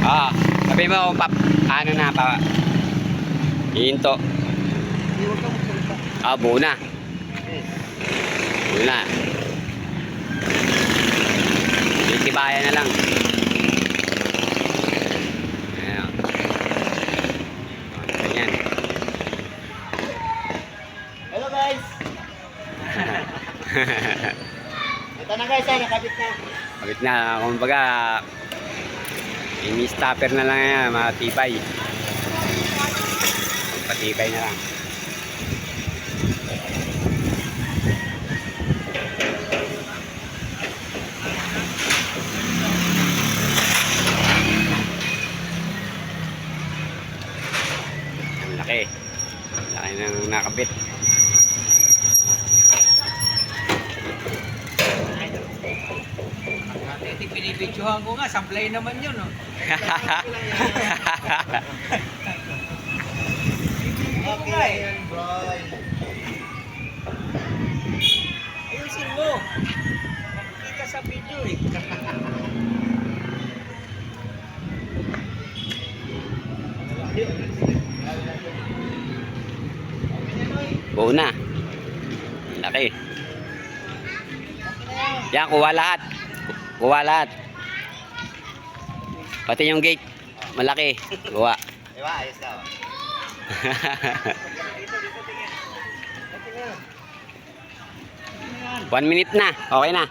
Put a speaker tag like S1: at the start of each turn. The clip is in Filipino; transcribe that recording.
S1: Ah, sabi mo, ano na pa? Hinto.
S2: Huwag kang magsalita.
S1: Ah, buo na. Buo na. Titibayan na lang. Ayan. Ganyan.
S2: Hello guys! Ito na guys, nakabit na.
S1: Kapit na, kumbaga, ini-stopper na lang yan, matibay. Patibay na lang. Ang laki. Laki ng nakabit.
S3: Ito pinibidyohan ko nga, sablay naman yun, no?
S2: Okay yan, bro.
S3: Ayusin mo. Makikita sa video, eh.
S1: Buo na. Ang laki. Yan, kuha lahat. Kuha lahat. Pati yung gate. Malaki. Kuha.
S2: Diba, ayos na.
S1: 1 minute na. Okay na.